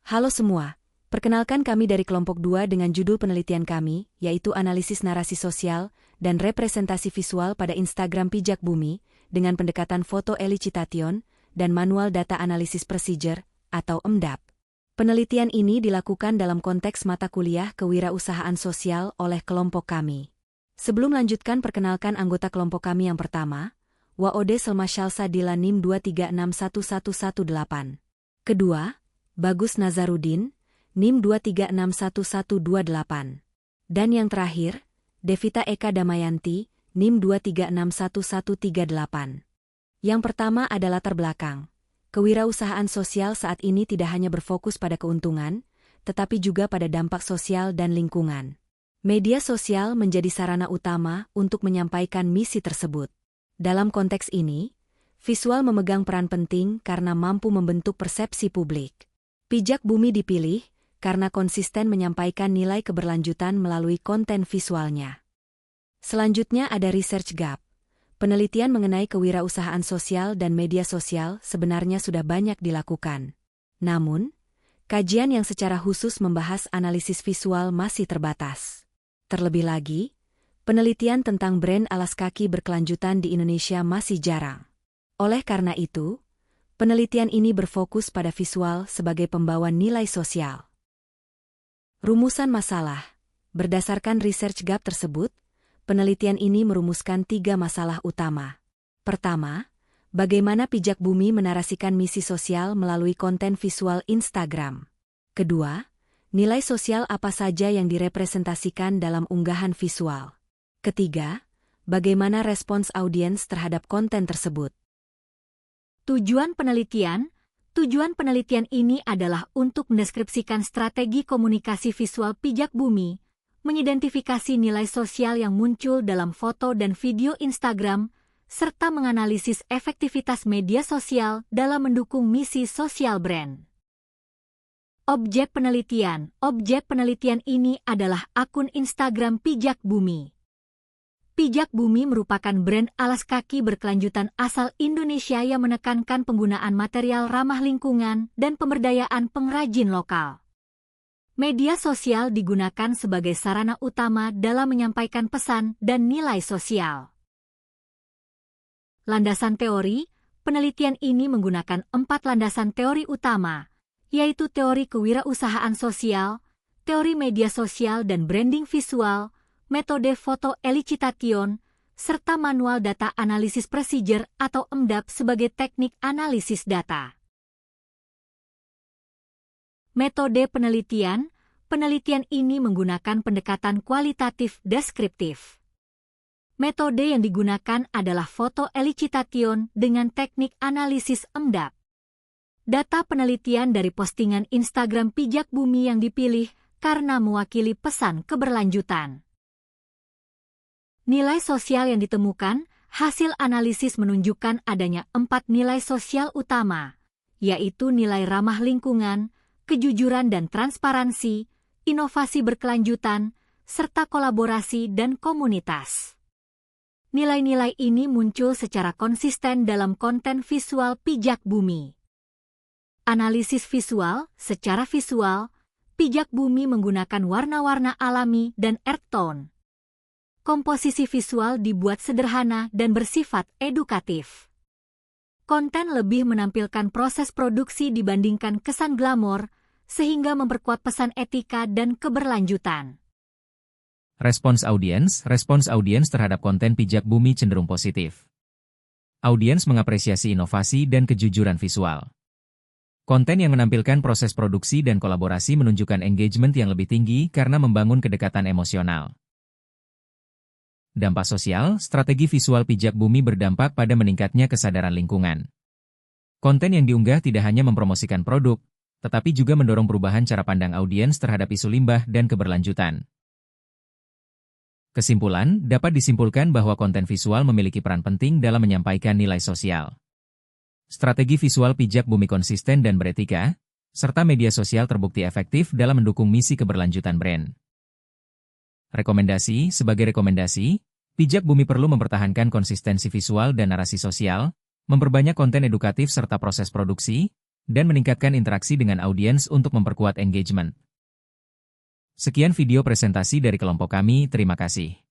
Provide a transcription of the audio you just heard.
Halo semua, perkenalkan kami dari kelompok 2 dengan judul penelitian kami, yaitu analisis narasi sosial dan representasi visual pada Instagram Pijak Bumi, dengan pendekatan foto elicitation dan manual data analisis procedure, atau MDAP. Penelitian ini dilakukan dalam konteks mata kuliah kewirausahaan sosial oleh kelompok kami. Sebelum lanjutkan, perkenalkan anggota kelompok kami yang pertama, Waode Selma Shalsa Dila NIM 2361118. Kedua, Bagus Nazarudin, NIM 2361128. Dan yang terakhir, Devita Eka Damayanti, NIM 2361138. Yang pertama adalah latar belakang. Kewirausahaan sosial saat ini tidak hanya berfokus pada keuntungan, tetapi juga pada dampak sosial dan lingkungan. Media sosial menjadi sarana utama untuk menyampaikan misi tersebut. Dalam konteks ini, visual memegang peran penting karena mampu membentuk persepsi publik. Pijak Bumi dipilih karena konsisten menyampaikan nilai keberlanjutan melalui konten visualnya. Selanjutnya ada research gap. Penelitian mengenai kewirausahaan sosial dan media sosial sebenarnya sudah banyak dilakukan. Namun, kajian yang secara khusus membahas analisis visual masih terbatas. Terlebih lagi, penelitian tentang brand alas kaki berkelanjutan di Indonesia masih jarang. Oleh karena itu, penelitian ini berfokus pada visual sebagai pembawa nilai sosial. Rumusan masalah. Berdasarkan research gap tersebut, penelitian ini merumuskan 3 masalah utama. Pertama, bagaimana Pijak Bumi menarasikan misi sosial melalui konten visual Instagram. Kedua, nilai sosial apa saja yang direpresentasikan dalam unggahan visual. Ketiga, bagaimana respons audiens terhadap konten tersebut. Tujuan penelitian ini adalah untuk mendeskripsikan strategi komunikasi visual Pijak Bumi, mengidentifikasi nilai sosial yang muncul dalam foto dan video Instagram, serta menganalisis efektivitas media sosial dalam mendukung misi sosial brand. Objek penelitian ini adalah akun Instagram Pijak Bumi. Pijak Bumi merupakan brand alas kaki berkelanjutan asal Indonesia yang menekankan penggunaan material ramah lingkungan dan pemberdayaan pengrajin lokal. Media sosial digunakan sebagai sarana utama dalam menyampaikan pesan dan nilai sosial. Landasan teori, penelitian ini menggunakan 4 landasan teori utama, yaitu teori kewirausahaan sosial, teori media sosial dan branding visual, metode foto elicitation, serta manual data analisis procedure atau MDAP sebagai teknik analisis data. Metode penelitian ini menggunakan pendekatan kualitatif deskriptif. Metode yang digunakan adalah foto elicitation dengan teknik analisis MDAP. Data penelitian dari postingan Instagram Pijak Bumi yang dipilih karena mewakili pesan keberlanjutan. Nilai sosial yang ditemukan, hasil analisis menunjukkan adanya 4 nilai sosial utama, yaitu nilai ramah lingkungan, kejujuran dan transparansi, inovasi berkelanjutan, serta kolaborasi dan komunitas. Nilai-nilai ini muncul secara konsisten dalam konten visual Pijak Bumi. Analisis visual, secara visual, Pijak Bumi menggunakan warna-warna alami dan earth tone. Komposisi visual dibuat sederhana dan bersifat edukatif. Konten lebih menampilkan proses produksi dibandingkan kesan glamor, sehingga memperkuat pesan etika dan keberlanjutan. Respons audiens terhadap konten Pijak Bumi cenderung positif. Audiens mengapresiasi inovasi dan kejujuran visual. Konten yang menampilkan proses produksi dan kolaborasi menunjukkan engagement yang lebih tinggi karena membangun kedekatan emosional. Dampak sosial, strategi visual Pijak Bumi berdampak pada meningkatnya kesadaran lingkungan. Konten yang diunggah tidak hanya mempromosikan produk, tetapi juga mendorong perubahan cara pandang audiens terhadap isu limbah dan keberlanjutan. Kesimpulan, dapat disimpulkan bahwa konten visual memiliki peran penting dalam menyampaikan nilai sosial. Strategi visual Pijak Bumi konsisten dan beretika, serta media sosial terbukti efektif dalam mendukung misi keberlanjutan brand. Sebagai rekomendasi, Pijak Bumi perlu mempertahankan konsistensi visual dan narasi sosial, memperbanyak konten edukatif serta proses produksi, dan meningkatkan interaksi dengan audiens untuk memperkuat engagement. Sekian video presentasi dari kelompok kami, terima kasih.